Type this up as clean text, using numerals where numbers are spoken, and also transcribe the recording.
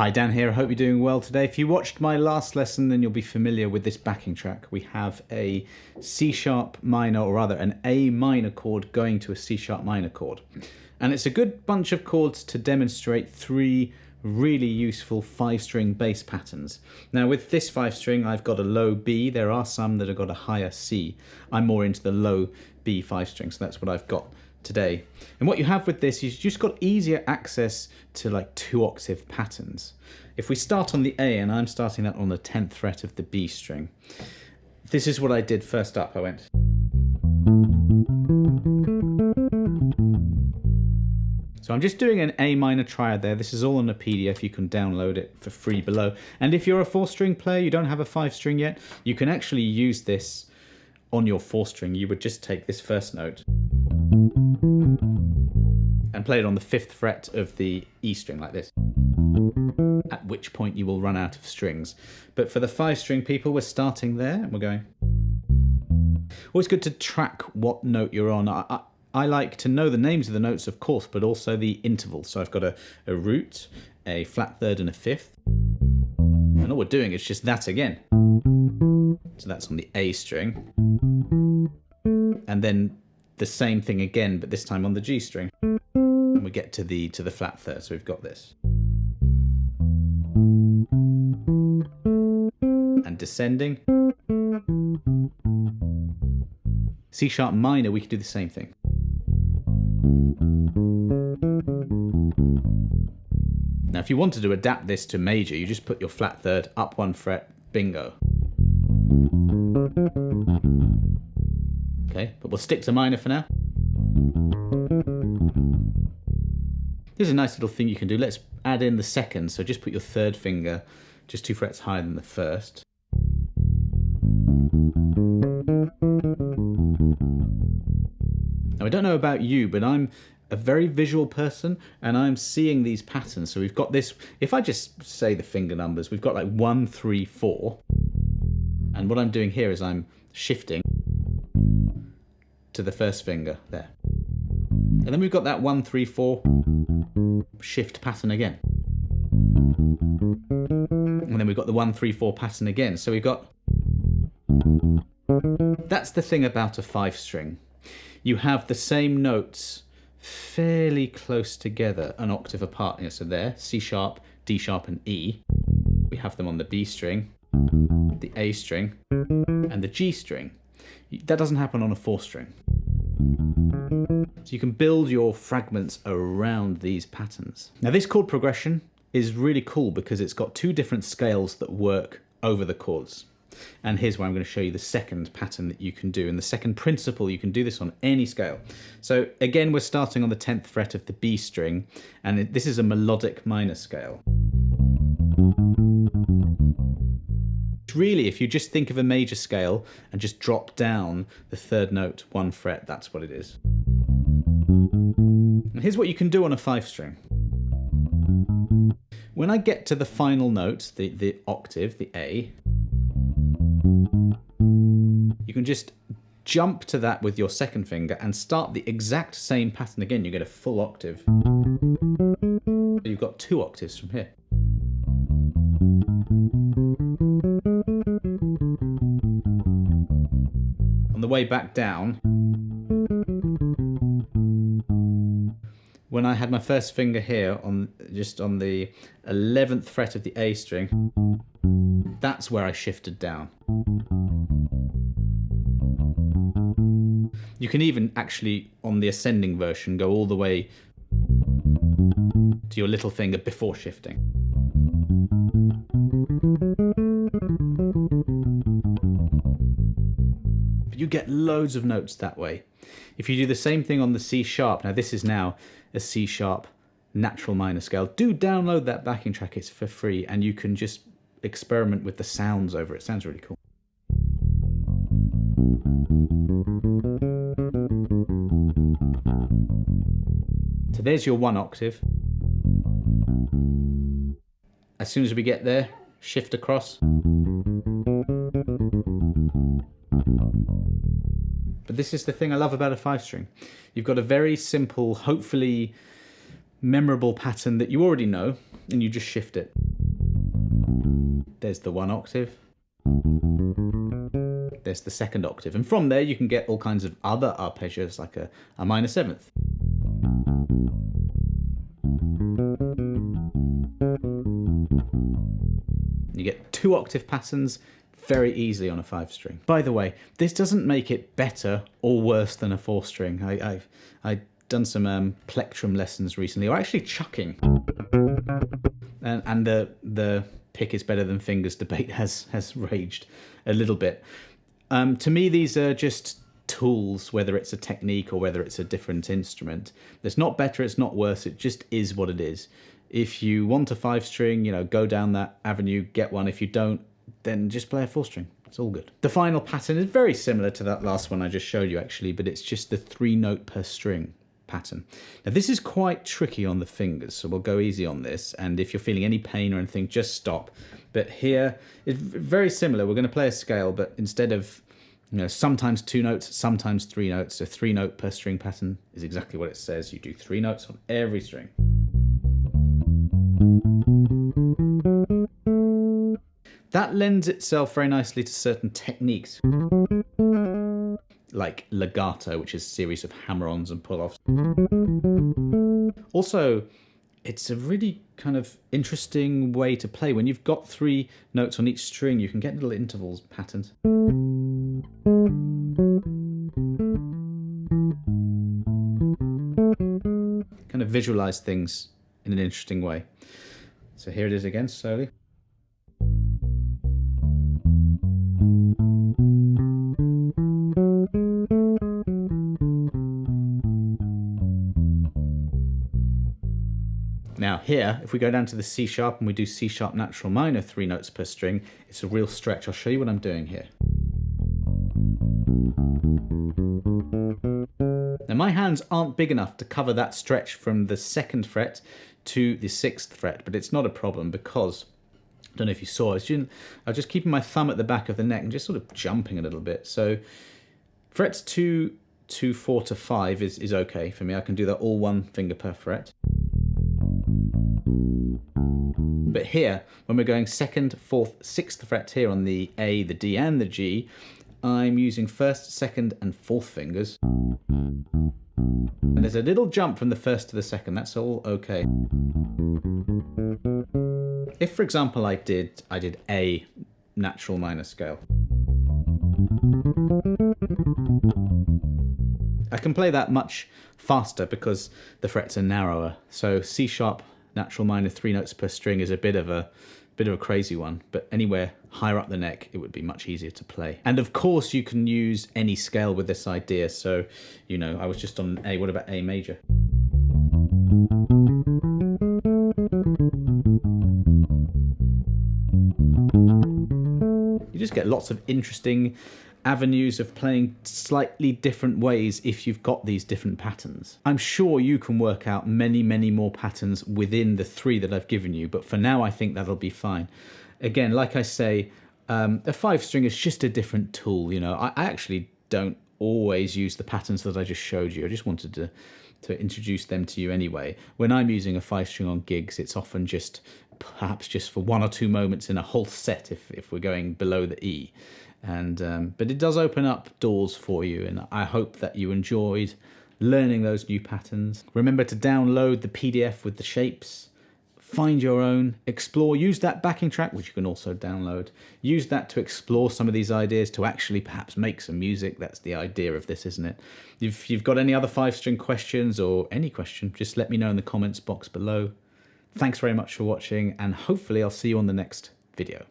Hi, Dan here. I hope you're doing well today. If you watched my last lesson, then you'll be familiar with this backing track. We have a C sharp minor, or rather an A minor chord going to a C sharp minor chord. And it's a good bunch of chords to demonstrate three really useful 5-string bass patterns. Now with this 5-string, I've got a low B. There are some that have got a higher C. I'm more into the low B 5-string, so that's what I've got today. And what you have with this is you've just got easier access to like 2-octave patterns. If we start on the A, and I'm starting that on the 10th fret of the B string, this is what I did first up. I went. So I'm just doing an A minor triad there. This is all on a PDF. You can download it for free below. And if you're a 4-string player, you don't have a 5-string yet, you can actually use this on your 4-string. You would just take this first note and play it on the 5th fret of the E string like this, at which point you will run out of strings. But for the 5-string people, we're starting there and we're going. Always good to track what note you're on. I like to know the names of the notes, of course, but also the intervals. So I've got a root, a flat third and a fifth. And all we're doing is just that again. So that's on the A string. And then the same thing again, but this time on the G string. And we get to the flat third, so we've got this. And descending. C sharp minor, we can do the same thing. Now if you wanted to adapt this to major, you just put your flat third up 1 fret, bingo. Okay, but we'll stick to minor for now. Here's a nice little thing you can do. Let's add in the second. So just put your third finger just 2 frets higher than the first. Now I don't know about you, but I'm a very visual person and I'm seeing these patterns. So we've got this, if I just say the finger numbers, we've got like 1, 3, 4. And what I'm doing here is I'm shifting to the first finger there. And then we've got that 1, 3, 4 shift pattern again. And then we've got the 1, 3, 4 pattern again. So we've got, that's the thing about a 5-string. You have the same notes fairly close together, an octave apart. You know, so there, C sharp, D sharp and E. We have them on the B string, the A string and the G string. That doesn't happen on a 4-string. So you can build your fragments around these patterns. Now this chord progression is really cool because it's got 2 different scales that work over the chords. And here's where I'm going to show you the second pattern that you can do. And the second principle, you can do this on any scale. So again, we're starting on the 10th fret of the B string, and this is a melodic minor scale. Really, if you just think of a major scale and just drop down the 3rd note 1 fret, that's what it is. And here's what you can do on a 5-string. When I get to the final note, the octave, the A, you can just jump to that with your second finger and start the exact same pattern again. You get a full octave. You've got 2 octaves from here. On the way back down, when I had my first finger here just on the 11th fret of the A string, that's where I shifted down. You can even actually, on the ascending version, go all the way to your little finger before shifting. But you get loads of notes that way. If you do the same thing on the C sharp, now this is now a C sharp natural minor scale. Do download that backing track, it's for free, and you can just experiment with the sounds over it. Sounds really cool. So there's your 1 octave. As soon as we get there, shift across. But this is the thing I love about a 5-string. You've got a very simple, hopefully memorable pattern that you already know, and you just shift it. there's the 1 octave. There's the 2nd octave. And from there you can get all kinds of other arpeggios like a minor 7th. You get 2 octave patterns very easily on a 5 string. By the way, this doesn't make it better or worse than a 4 string. I've done some plectrum lessons recently, or actually chucking. And the pick is better than fingers debate has raged a little bit. To me, these are just tools, whether it's a technique or whether it's a different instrument. It's not better, it's not worse, it just is what it is. If you want a 5 string, you know, go down that avenue, get one. If you don't, then just play a 4 string. It's all good. The final pattern is very similar to that last one I just showed you actually, but it's just the 3 note per string pattern. Now this is quite tricky on the fingers, so we'll go easy on this, and if you're feeling any pain or anything, just stop. But here, it's very similar. We're going to play a scale, but instead of, you know, sometimes 2 notes, sometimes 3 notes, a 3 note per string pattern is exactly what it says. You do 3 notes on every string. That lends itself very nicely to certain techniques, like legato, which is a series of hammer-ons and pull-offs. Also, it's a really kind of interesting way to play. When you've got 3 notes on each string, you can get little intervals patterns. Kind of visualize things in an interesting way. So here it is again, slowly. Now here, if we go down to the C sharp and we do C sharp natural minor 3 notes per string, it's a real stretch. I'll show you what I'm doing here. Now my hands aren't big enough to cover that stretch from the 2nd fret to the 6th fret, but it's not a problem because, I don't know if you saw, I was just keeping my thumb at the back of the neck and just sort of jumping a little bit. So frets 2 to 4 to 5 is okay for me. I can do that all 1 finger per fret. But here, when we're going 2nd, 4th, 6th fret here on the A, the D and the G, I'm using 1st, 2nd and 4th fingers. And there's a little jump from the 1st to the 2nd, that's all okay. If, for example, I did A natural minor scale, I can play that much faster because the frets are narrower. So C sharp natural minor 3 notes per string is a bit of a crazy one, but anywhere higher up the neck it would be much easier to play. And of course you can use any scale with this idea. So, you know, I was just on A, what about A major? You just get lots of interesting avenues of playing slightly different ways if you've got these different patterns. I'm sure you can work out many, many more patterns within the 3 that I've given you, but for now I think that'll be fine. Again, like I say, a 5 string is just a different tool. You know, I actually don't always use the patterns that I just showed you. I just wanted to introduce them to you anyway. When I'm using a 5 string on gigs, it's often just perhaps just for 1 or 2 moments in a whole set if we're going below the E. And but it does open up doors for you, and I hope that you enjoyed learning those new patterns. Remember to download the PDF with the shapes, find your own, explore, use that backing track, which you can also download. Use that to explore some of these ideas, to actually perhaps make some music. That's the idea of this, isn't it? If you've got any other 5 string questions or any question, just let me know in the comments box below. Thanks very much for watching, and hopefully I'll see you on the next video.